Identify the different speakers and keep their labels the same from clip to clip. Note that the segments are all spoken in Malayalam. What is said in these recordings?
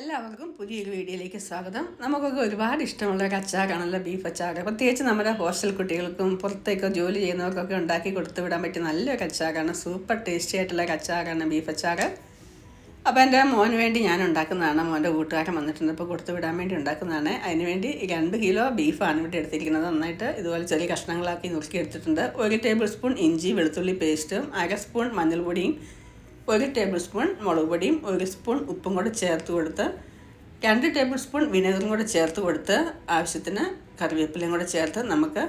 Speaker 1: എല്ലാവർക്കും പുതിയൊരു വീഡിയോയിലേക്ക് സ്വാഗതം. നമുക്കൊക്കെ ഒരുപാട് ഇഷ്ടമുള്ള ഒരു അച്ചാറാണല്ലോ ബീഫ് അച്ചാർ. പ്രത്യേകിച്ച് നമ്മുടെ ഹോസ്റ്റൽ കുട്ടികൾക്കും പുറത്തേക്ക് ജോലി ചെയ്യുന്നവർക്കൊക്കെ ഉണ്ടാക്കി കൊടുത്തു വിടാൻ പറ്റിയ നല്ലൊരു അച്ചാറാണ്. സൂപ്പർ ടേസ്റ്റി ആയിട്ടുള്ള ഒരു അച്ചാറാണ് ബീഫ് അച്ചാർ. അപ്പോൾ എൻ്റെ മോന് വേണ്ടി ഞാൻ ഉണ്ടാക്കുന്നതാണ്. മോൻ്റെ കൂട്ടുകാരൻ വന്നിട്ടുണ്ട്, ഇപ്പോൾ കൊടുത്തു വിടാൻ വേണ്ടി ഉണ്ടാക്കുന്നതാണ്. അതിനുവേണ്ടി 2 കിലോ ബീഫാണ് ഇവിടെ എടുത്തിരിക്കുന്നത്. നന്നായിട്ട് ഇതുപോലെ ചെറിയ കഷ്ണങ്ങളാക്കി നുറുക്കി എടുത്തിട്ടുണ്ട്. 1 ടേബിൾ സ്പൂൺ ഇഞ്ചി വെളുത്തുള്ളി പേസ്റ്റും, 1/2 സ്പൂൺ മഞ്ഞൾപ്പൊടിയും, 1 ടേബിൾ സ്പൂൺ മുളക് പൊടിയും, 1 സ്പൂൺ ഉപ്പും കൂടെ ചേർത്ത് കൊടുത്ത്, 2 ടേബിൾ സ്പൂൺ വിനെഗറും കൂടെ ചേർത്ത് കൊടുത്ത്, ആവശ്യത്തിന് കറിവേപ്പിലയും കൂടെ ചേർത്ത് നമുക്ക്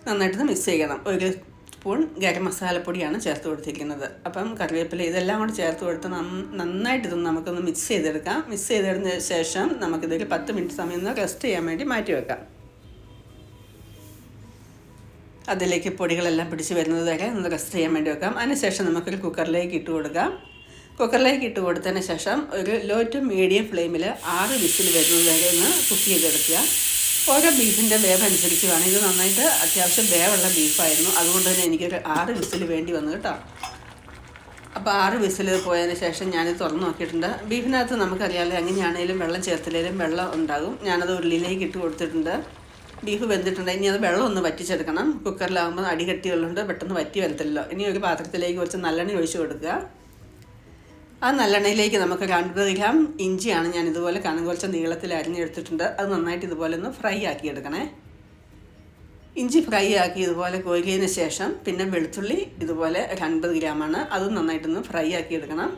Speaker 1: നന്നായിട്ട് മിക്സ് ചെയ്യണം. 1 സ്പൂൺ ഗരം മസാലപ്പൊടിയാണ് ചേർത്ത് കൊടുത്തിരിക്കുന്നത്. അപ്പം കറിവേപ്പില ഇതെല്ലാം കൂടെ ചേർത്ത് കൊടുത്ത് നന്നായിട്ട് ഇതൊന്ന് നമുക്കൊന്ന് മിക്സ് ചെയ്തെടുക്കാം. മിക്സ് ചെയ്തെടുത്തതിന് ശേഷം നമുക്കിതൊരു 10 മിനിറ്റ് സമയം ഒന്ന് റെസ്റ്റ് ചെയ്യാൻ വേണ്ടി മാറ്റി വെക്കാം. അതിലേക്ക് പൊടികളെല്ലാം പിടിച്ച് വരുന്നത് വരെ ഒന്ന് റെസ്റ്റ് ചെയ്യാൻ വേണ്ടി വെക്കാം. അതിനുശേഷം നമുക്കൊരു കുക്കറിലേക്ക് ഇട്ട് കൊടുക്കാം. കുക്കറിലേക്ക് ഇട്ട് കൊടുത്തതിന് ശേഷം ഒരു ലോ ടു മീഡിയം ഫ്ലെയിമിൽ 6 വിസിൽ വരുന്നത് വരെ ഒന്ന് കുക്ക് ചെയ്തെടുക്കുക. ഓരോ ബീഫിൻ്റെ വേവ് അനുസരിച്ച് വേണം. ഇത് നന്നായിട്ട് അത്യാവശ്യം വേവുള്ള ബീഫായിരുന്നു, അതുകൊണ്ട് തന്നെ എനിക്കൊരു 6 വിസിൽ വേണ്ടി വന്നു കേട്ടോ. അപ്പോൾ 6 വിസിൽ പോയതിന് ശേഷം ഞാനിത് തുറന്ന് നോക്കിയിട്ടുണ്ട്. ബീഫിനകത്ത് നമുക്കറിയാമല്ലോ എങ്ങനെയാണെങ്കിലും വെള്ളം ചേർത്തില്ലെങ്കിലും വെള്ളം ഉണ്ടാകും. ഞാനത് ഉരുളിയിലേക്ക് ഇട്ട് കൊടുത്തിട്ടുണ്ട്. ബീഫ് വെന്തിട്ടുണ്ട്. ഇനി അത് വെള്ളം ഒന്ന് വറ്റിച്ചെടുക്കണം. കുക്കറിലാകുമ്പോൾ അടികട്ടിയുള്ളതുകൊണ്ട് പെട്ടെന്ന് വറ്റി വരത്തില്ലല്ലോ. ഇനി ഒരു പാത്രത്തിലേക്ക് കുറച്ച് നല്ലെണ്ണ ഒഴിച്ച് കൊടുക്കുക. ആ നല്ലെണ്ണയിലേക്ക് നമുക്ക് 2 ഗ്രാം ഇഞ്ചിയാണ് ഞാൻ ഇതുപോലെ കുറച്ച് നീളത്തിൽ അരിഞ്ഞെടുത്തിട്ടുണ്ട്. അത് നന്നായിട്ട് ഇതുപോലെ ഒന്ന് ഫ്രൈ ആക്കി എടുക്കണേ. ഇഞ്ചി ഫ്രൈ ആക്കി ഇതുപോലെ കോരിയതിന് ശേഷം പിന്നെ വെളുത്തുള്ളി ഇതുപോലെ 2 ഗ്രാമാണ്, അതും നന്നായിട്ടൊന്ന് ഫ്രൈ ആക്കി എടുക്കണം.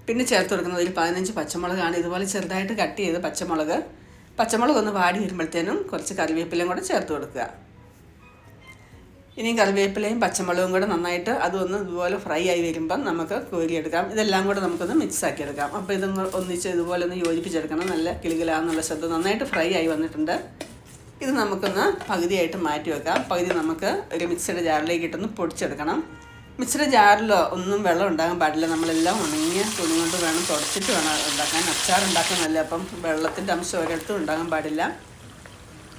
Speaker 1: പിന്നെ ചേർത്ത് കൊടുക്കുന്നത് ഒരു 15 പച്ചമുളകാണ്. ഇതുപോലെ ചെറുതായിട്ട് കട്ട് ചെയ്ത് പച്ചമുളക് ഒന്ന് വാടി വരുമ്പോഴത്തേനും കുറച്ച് കറിവേപ്പിലയും കൂടെ ചേർത്ത് കൊടുക്കുക. ഇനി കറിവേപ്പിലയും പച്ചമുളകും കൂടെ നന്നായിട്ട് അതൊന്ന് ഇതുപോലെ ഫ്രൈ ആയി വരുമ്പം നമുക്ക് കോരിയെടുക്കാം. ഇതെല്ലാം കൂടെ നമുക്കൊന്ന് മിക്സ് ആക്കി എടുക്കാം. അപ്പോൾ ഇതൊന്ന് ഒന്നിച്ച് ഇതുപോലെ ഒന്ന് യോജിപ്പിച്ചെടുക്കണം. നല്ല കിളുകിലാന്നുള്ള ശബ്ദം നന്നായിട്ട് ഫ്രൈ ആയി വന്നിട്ടുണ്ട്. ഇത് നമുക്കൊന്ന് പകുതിയായിട്ട് മാറ്റി വെക്കാം. പകുതി നമുക്ക് ഒരു മിക്സിയുടെ ജാറിലേക്ക് ഇട്ടൊന്ന് പൊടിച്ചെടുക്കണം. മിക്സിയുടെ ജാറിലോ ഒന്നും വെള്ളം ഉണ്ടാകാൻ പാടില്ല. നമ്മളെല്ലാം ഉണങ്ങിയ തുണി കൊണ്ട് വേണം തുടച്ചിട്ട് വേണം ഉണ്ടാക്കാൻ. അച്ചാർ ഉണ്ടാക്കുന്നതല്ല, അപ്പം വെള്ളത്തിൻ്റെ അംശം ഒരിടത്തും ഉണ്ടാകാൻ പാടില്ല.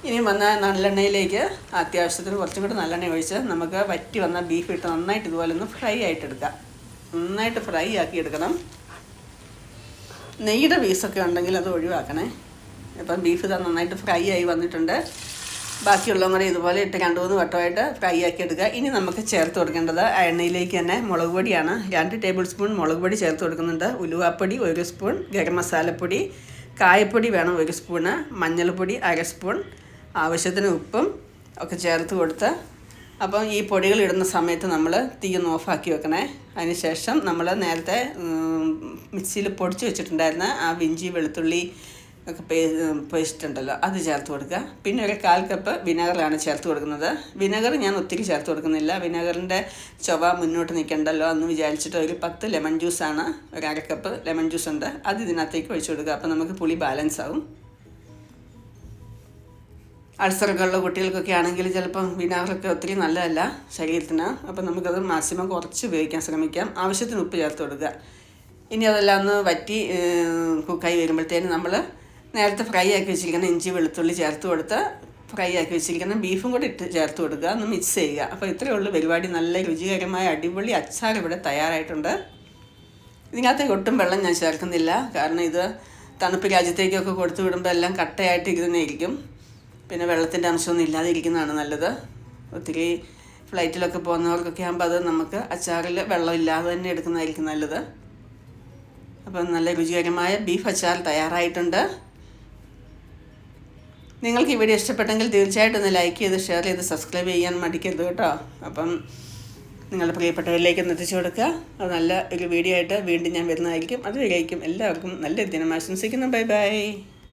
Speaker 1: ഇനി വന്ന നല്ലെണ്ണയിലേക്ക് അത്യാവശ്യത്തിന് കുറച്ചും കൂടി നല്ലെണ്ണ ഒഴിച്ച് നമുക്ക് വറ്റി വന്ന ബീഫ് ഇട്ട് നന്നായിട്ട് ഇതുപോലെ ഒന്ന് ഫ്രൈ ആയിട്ടെടുക്കാം. നന്നായിട്ട് ഫ്രൈ ആക്കി എടുക്കണം. നെയ്യുടെ പീസൊക്കെ ഉണ്ടെങ്കിൽ അത് ഒഴിവാക്കണേ. ഇപ്പം ബീഫ് ഇതാ നന്നായിട്ട് ഫ്രൈ ആയി വന്നിട്ടുണ്ട്. ബാക്കിയുള്ളതും കൂടെ ഇതുപോലെ ഇട്ട് 2-3 വട്ടമായിട്ട് ഫ്രൈ ആക്കി എടുക്കുക. ഇനി നമുക്ക് ചേർത്ത് കൊടുക്കേണ്ടത് എണ്ണയിലേക്ക് തന്നെ മുളക് പൊടിയാണ്. 2 ടേബിൾ സ്പൂൺ മുളക് പൊടി ചേർത്ത് കൊടുക്കുന്നുണ്ട്. ഉലുവാപ്പൊടി 1 സ്പൂൺ, ഗരം മസാലപ്പൊടി, കായപ്പൊടി വേണം 1 സ്പൂണ്, മഞ്ഞൾപ്പൊടി 1/2 സ്പൂൺ, ആവശ്യത്തിന് ഉപ്പും ഒക്കെ ചേർത്ത് കൊടുത്ത്, അപ്പം ഈ പൊടികൾ ഇടുന്ന സമയത്ത് നമ്മൾ തീ ഒന്ന് ഓഫാക്കി വെക്കണേ. അതിന് ശേഷം നമ്മൾ നേരത്തെ മിക്സിയിൽ പൊടിച്ച് വെച്ചിട്ടുണ്ടായിരുന്ന ആ ഇഞ്ചി വെളുത്തുള്ളി ഒക്കെ പേസ്റ്റ് ഉണ്ടല്ലോ അത് ചേർത്ത് കൊടുക്കുക. പിന്നെ ഒരു 1/4 കപ്പ് വിനെഗറാണ് ചേർത്ത് കൊടുക്കുന്നത്. വിനെഗർ ഞാൻ ഒത്തിരി ചേർത്ത് കൊടുക്കുന്നില്ല. വിനെഗറിൻ്റെ ചൊവ മുന്നോട്ട് നിൽക്കണ്ടല്ലോ എന്ന് വിചാരിച്ചിട്ട് ഒരു 10 ലെമൺ ജ്യൂസാണ്, ഒരു 1/2 കപ്പ് ലെമൺ ജ്യൂസ് ഉണ്ട്, അത് ഇതിനകത്തേക്ക് ഒഴിച്ചു കൊടുക്കുക. അപ്പോൾ നമുക്ക് പുളി ബാലൻസ് ആവും. അൾസറൊക്കെ ഉള്ള കുട്ടികൾക്കൊക്കെ ആണെങ്കിൽ ചിലപ്പം വിനാഗറൊക്കെ ഒത്തിരി നല്ലതല്ല ശരീരത്തിന്. അപ്പം നമുക്കത് മാക്സിമം കുറച്ച് ഉപയോഗിക്കാൻ ശ്രമിക്കാം. ആവശ്യത്തിന് ഉപ്പ് ചേർത്ത് കൊടുക്കുക. ഇനി അതെല്ലാം ഒന്ന് വറ്റി കുക്കായി വരുമ്പോഴത്തേനും നമ്മൾ നേരത്തെ ഫ്രൈ ആക്കി വെച്ചിരിക്കുന്ന ഇഞ്ചി വെളുത്തുള്ളി ചേർത്ത് കൊടുത്ത് ഫ്രൈ ആക്കി വെച്ചിരിക്കുന്ന ബീഫും കൂടി ഇട്ട് ചേർത്ത് കൊടുക്കുക. ഒന്ന് മിക്സ് ചെയ്യുക. അപ്പോൾ ഇത്രയേ ഉള്ളൂ പരിപാടി. നല്ല രുചികരമായ അടിപൊളി അച്ചാർ ഇവിടെ തയ്യാറായിട്ടുണ്ട്. ഇതിനകത്ത് ഒട്ടും വെള്ളം ഞാൻ ചേർക്കുന്നില്ല. കാരണം ഇത് തണുപ്പ് രാജ്യത്തേക്കൊക്കെ കൊടുത്തു വിടുമ്പോൾ എല്ലാം കട്ടയായിട്ട് ഇരുന്നേയിരിക്കും. പിന്നെ വെള്ളത്തിൻ്റെ അംശമൊന്നും ഇല്ലാതെ ഇരിക്കുന്നതാണ് നല്ലത്. ഒത്തിരി ഫ്ലൈറ്റിലൊക്കെ പോകുന്നവർക്കൊക്കെ ആകുമ്പോൾ അത് നമുക്ക് അച്ചാറിൽ വെള്ളം ഇല്ലാതെ തന്നെ എടുക്കുന്നതായിരിക്കും നല്ലത്. അപ്പം നല്ല രുചികരമായ ബീഫ് അച്ചാർ തയ്യാറായിട്ടുണ്ട്. നിങ്ങൾക്ക് ഈ വീഡിയോ ഇഷ്ടപ്പെട്ടെങ്കിൽ തീർച്ചയായിട്ടും ഒന്ന് ലൈക്ക് ചെയ്ത് ഷെയർ ചെയ്ത് സബ്സ്ക്രൈബ് ചെയ്യാൻ മടിക്കരുത് കേട്ടോ. അപ്പം നിങ്ങളുടെ പ്രിയപ്പെട്ടവരിലേക്ക് ഒന്ന് എത്തിച്ചു കൊടുക്കുക. അത് നല്ല ഒരു വീഡിയോ ആയിട്ട് വീണ്ടും ഞാൻ വരുന്നതായിരിക്കും. അതുവരേക്കും എല്ലാവർക്കും നല്ലൊരു ദിനം ആശംസിക്കുന്നു. Bye bye.